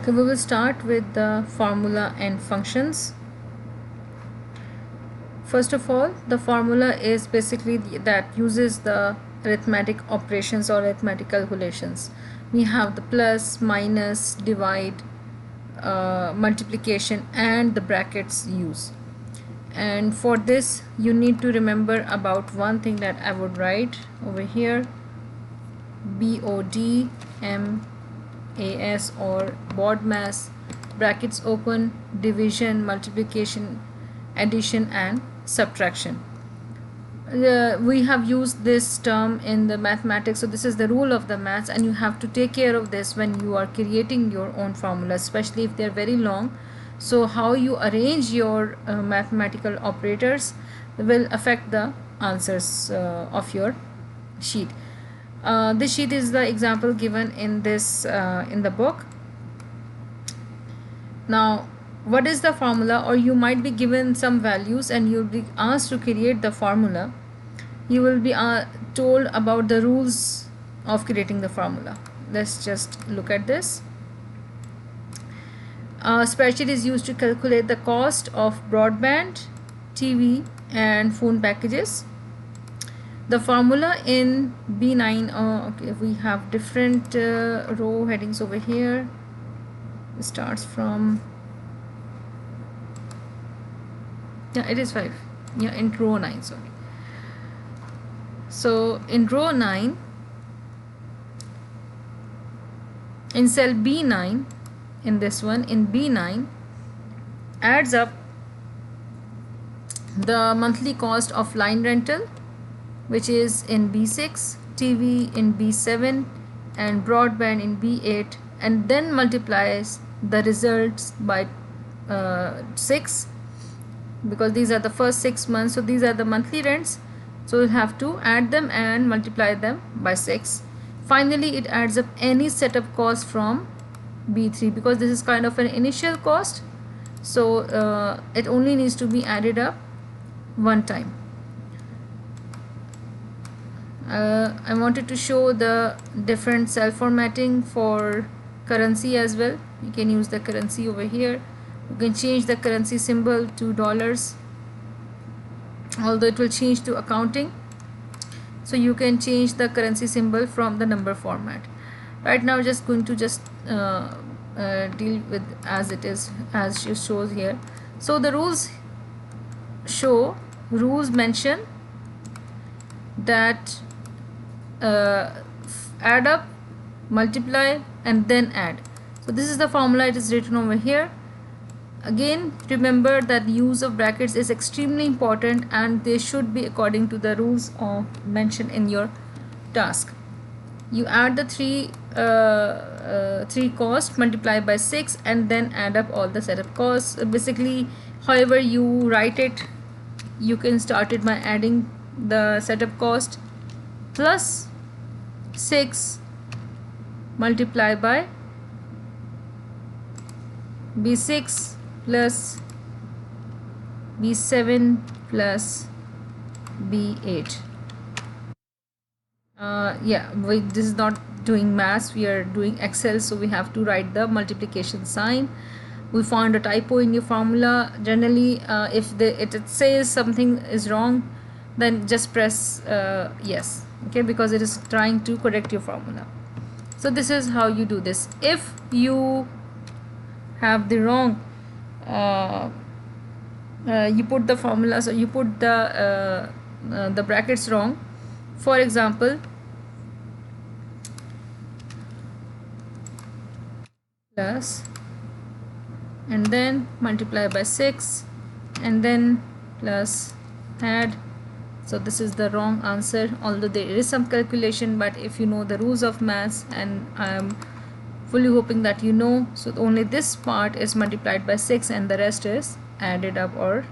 Okay, we will start with the formula and functions. First of all, the formula is basically that uses the arithmetic operations or arithmetic calculations. We have the plus, minus, divide, multiplication, and the brackets use. And for this, you need to remember about one thing that I would write over here: BODMAS or BODMAS, brackets open, division, multiplication, addition, and subtraction. We have used this term in the mathematics, so this is the rule of the maths, and you have to take care of this when you are creating your own formulas, especially if they're very long. So how you arrange your mathematical operators will affect the answers of your sheet. This sheet is the example given in this in the book. Now, what is the formula? Or you might be given some values and you'll be asked to create the formula. You will be told about the rules of creating the formula. Let's just look at this. Spreadsheet is used to calculate the cost of broadband, TV, and phone packages. The formula in B9, okay, we have different row headings over here. It starts from, yeah, it is 5. Yeah, in row 9, sorry. So in row 9, in cell B9, in this one, in B9, adds up the monthly cost of line rental, which is in B6, TV in B7, and broadband in B8, and then multiplies the results by 6, because these are the first 6 months, so these are the monthly rents, so you have to add them and multiply them by 6. Finally, it adds up any setup cost from B3, because this is kind of an initial cost, so it only needs to be added up one time. I wanted to show the different cell formatting for currency as well. You can use the currency over here. You can change the currency symbol to dollars, although it will change to accounting. So you can change the currency symbol from the number format. Right now, just going to just deal with as it is, as it shows here. So the rules mention that add up, multiply, and then add. So this is the formula. It is written over here. Again, remember that the use of brackets is extremely important, and they should be according to the rules mentioned in your task. You add the three costs, multiply by 6, and then add up all the setup costs. Basically, however you write it, you can start it by adding the setup cost plus 6 multiply by B6 plus B7 plus B8. This is not doing maths, we are doing Excel, so we have to write the multiplication sign. We found a typo in your formula. Generally, if it says something is wrong, then just press yes, okay, because it is trying to correct your formula. So this is how you do this. If you have the wrong you put the formula, so you put the brackets wrong. For example, plus, and then multiply by 6, and then plus, add. So this is the wrong answer, although there is some calculation, but if you know the rules of maths, and I am fully hoping that you know, so only this part is multiplied by 6 and the rest is added up, or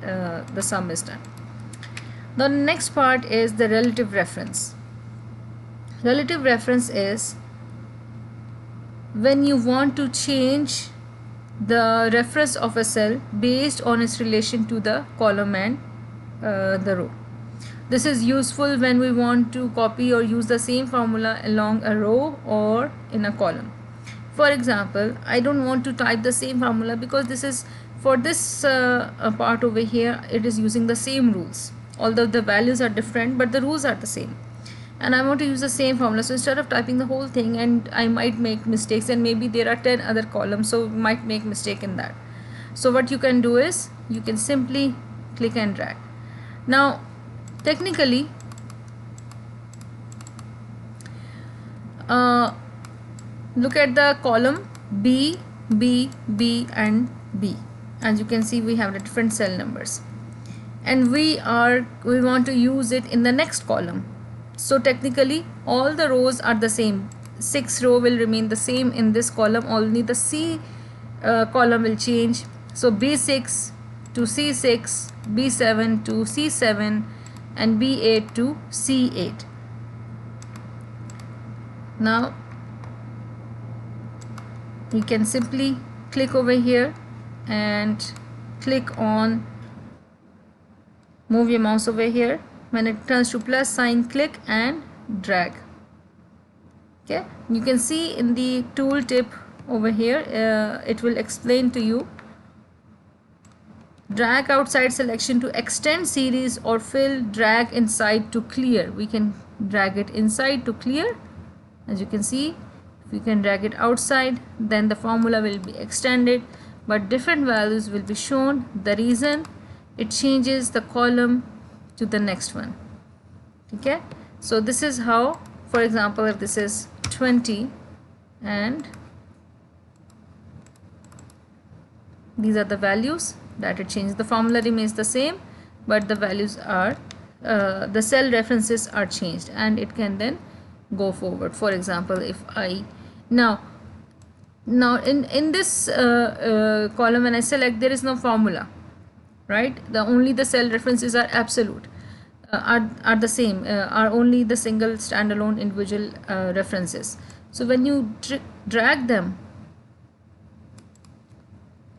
the sum is done. The next part is the relative reference. Relative reference is when you want to change the reference of a cell based on its relation to the column and the row. This is useful when we want to copy or use the same formula along a row or in a column. For example, I don't want to type the same formula because this is for this part over here, it is using the same rules, although the values are different but the rules are the same, and I want to use the same formula. So instead of typing the whole thing, and I might make mistakes, and maybe there are 10 other columns, so might make mistake in that. So what you can do is you can simply click and drag. Now technically look at the column B, B, B and B. As you can see, we have the different cell numbers, and we want to use it in the next column. So technically all the rows are the same. 6th row will remain the same in this column, only the C column will change. So B6 to C6, B7 to C7 and B8 to C8. Now you can simply click over here and click on, move your mouse over here. When it turns to plus sign, click and drag. Okay, you can see in the tool tip over here, it will explain to you: drag outside selection to extend series or fill, drag inside to clear. We can drag it inside to clear. As you can see, if we can drag it outside, then the formula will be extended, but different values will be shown. The reason, it changes the column to the next one. Okay, so this is how, for example, if this is 20 and these are the values that it changes, the formula remains the same, but the values are the cell references are changed, and it can then go forward. For example, if I now in this column, when I select, there is no formula, right? Only the cell references are absolute, are the same, are only the single standalone individual references. So when you drag them,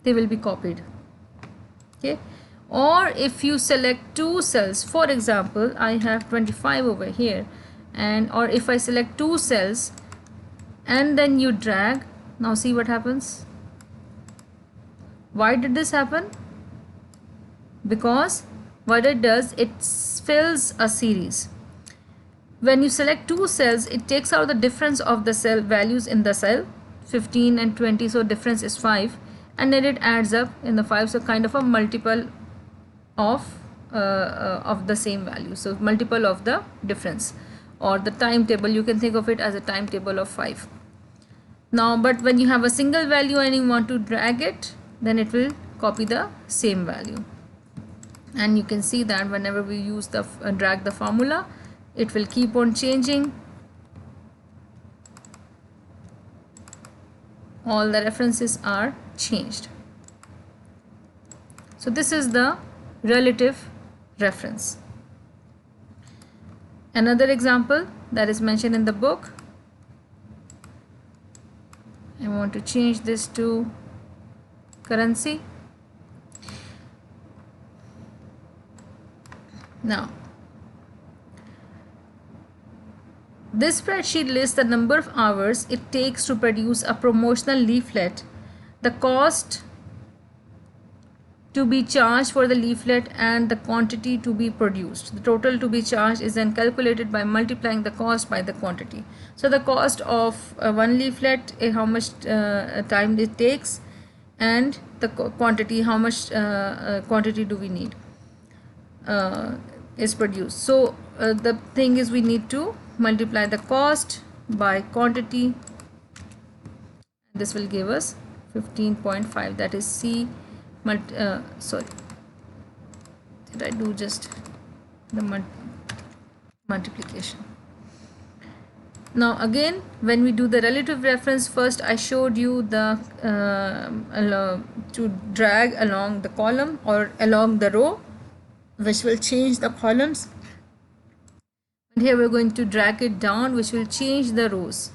they will be copied. Okay, or if you select two cells, for example, I have 25 over here, and or if I select two cells and then you drag, now see what happens. Why did this happen? Because what it does, it fills a series. When you select two cells, it takes out the difference of the cell values in the cell, 15 and 20, so difference is 5, and then it adds up in the 5, so kind of a multiple of the same value, so multiple of the difference, or the timetable, you can think of it as a timetable of 5. Now but when you have a single value and you want to drag it, then it will copy the same value, and you can see that whenever we use the drag the formula, it will keep on changing. All the references are changed. So this is the relative reference. Another example that is mentioned in the book, I want to change this to currency. Now this spreadsheet lists the number of hours it takes to produce a promotional leaflet, the cost to be charged for the leaflet, and the quantity to be produced. The total to be charged is then calculated by multiplying the cost by the quantity. So the cost of one leaflet, how much time it takes, and the quantity, how much quantity do we need is produced. So the thing is, we need to multiply the cost by quantity. This will give us 15.5, that is C sorry, did I do just the multiplication? Now again, when we do the relative reference, first I showed you the to drag along the column or along the row, which will change the columns, and here we're going to drag it down, which will change the rows.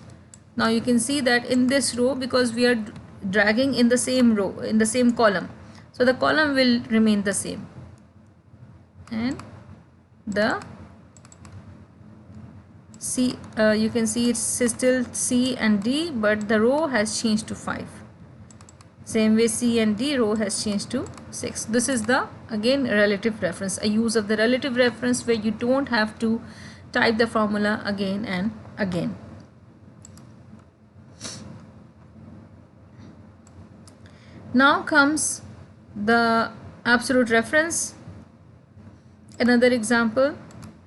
Now you can see that in this row, because we are dragging in the same row, in the same column, so the column will remain the same, and the C, you can see it's still C and D, but the row has changed to 5. Same way C and D row has changed to 6. This is the again relative reference, a use of the relative reference where you don't have to type the formula again and again. Now comes the absolute reference. Another example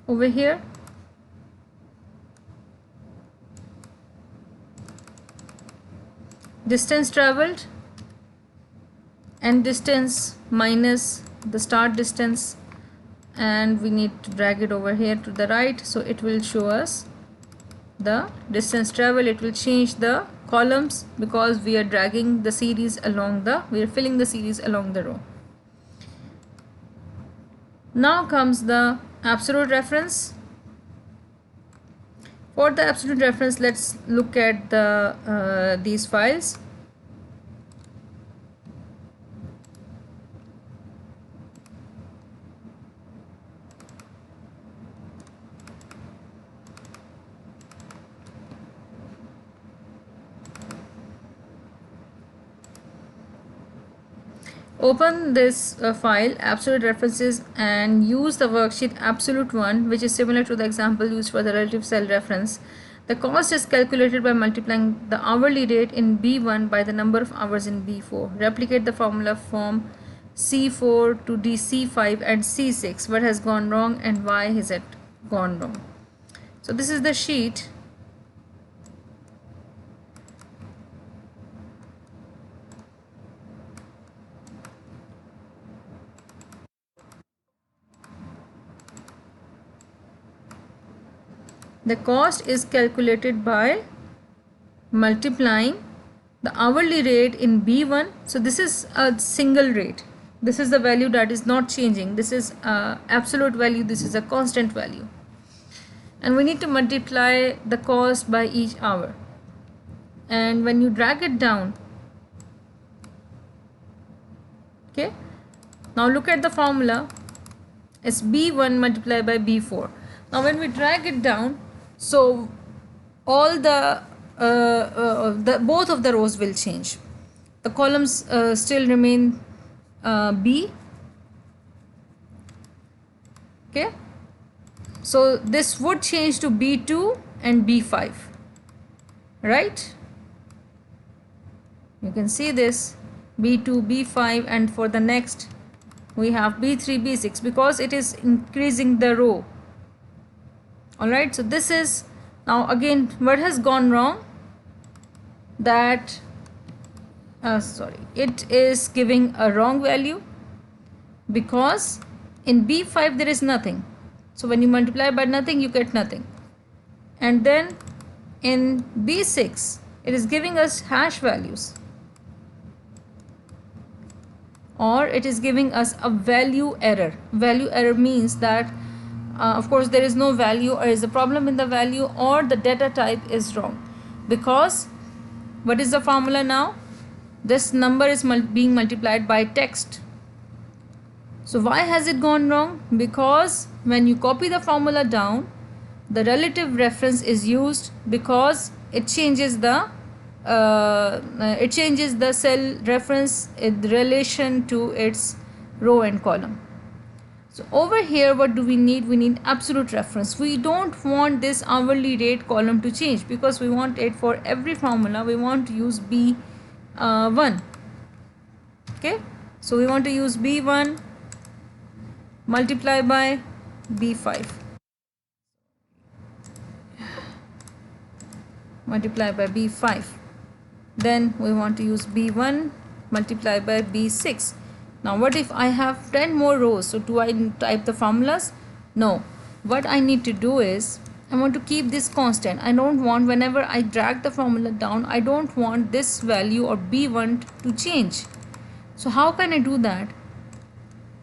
over here. Distance traveled and distance minus the start distance, and we need to drag it over here to the right, so it will show us the distance traveled. It will change the columns because we are dragging the series along we are filling the series along the row. Now comes the absolute reference. For the absolute reference, let's look at these files. Open this file absolute references and use the worksheet absolute one, which is similar to the example used for the relative cell reference. The cost is calculated by multiplying the hourly rate in B1 by the number of hours in B4. Replicate the formula from C4 to DC5 and C6. What has gone wrong and why has it gone wrong? So this is the sheet. The cost is calculated by multiplying the hourly rate in B1. So this is a single rate. This is the value that is not changing. This is absolute value. This is a constant value. And we need to multiply the cost by each hour. And when you drag it down, okay, now look at the formula. It's B1 multiplied by B4. Now when we drag it down, so all both of the rows will change. The columns still remain B. Okay, so this would change to B2 and B5, right? You can see this B2, B5, and for the next we have B3, B6 because it is increasing the row. Alright, so this is now again what has gone wrong, that it is giving a wrong value because in B5 there is nothing. So when you multiply by nothing, you get nothing. And then in B6 it is giving us hash values, or it is giving us a value error. Value error means that of course there is no value, or is a problem in the value, or the data type is wrong. Because what is the formula now? This number is being multiplied by text. So why has it gone wrong? Because when you copy the formula down, the relative reference is used because it changes the cell reference in relation to its row and column. So over here what do we need? We need absolute reference. We don't want this hourly rate column to change because we want it for every formula. We want to use B1. Okay, so we want to use B1 multiply by B5 multiply by B5. Then we want to use B1 multiply by B6. Now what if I have 10 more rows? So do I type the formulas? No. What I need to do is I want to keep this constant. I don't want, whenever I drag the formula down, I don't want this value or B1 to change. So how can I do that?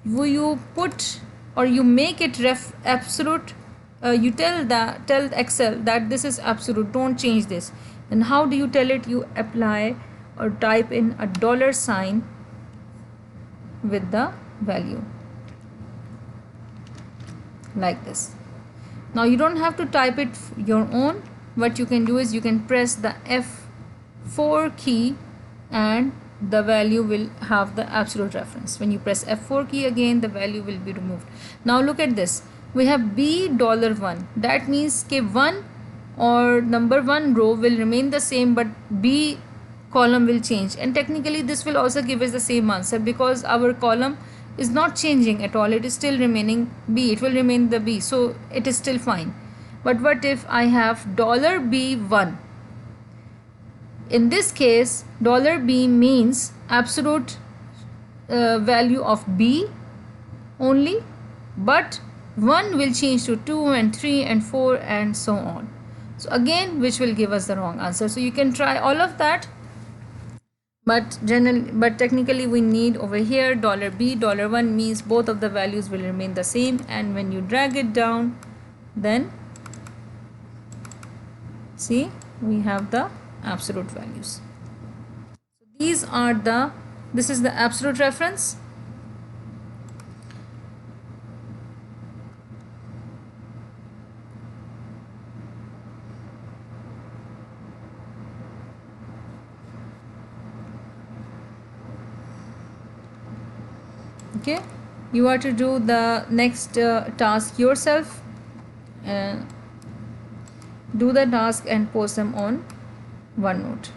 You put, or you make it absolute. You tell Excel that this is absolute, don't change this. And how do you tell it? You apply or type in a $sign with the value like this. Now you don't have to type it your own. What you can do is you can press the F4 key and the value will have the absolute reference. When you press F4 key again, the value will be removed. Now look at this. We have B$1. That means K 1 or number 1 row will remain the same, but B column will change, and technically this will also give us the same answer because our column is not changing at all. It is still remaining B. It will remain the B, so it is still fine. But what if I have $B1? In this case, $B means absolute value of B only, but 1 will change to 2 and 3 and 4 and so on. So again, which will give us the wrong answer. So you can try all of that, but technically we need over here $B. $1 means both of the values will remain the same, and when you drag it down, then see we have the absolute values. So this is the absolute reference. Okay, you are to do the next task yourself. Do the task and post them on OneNote.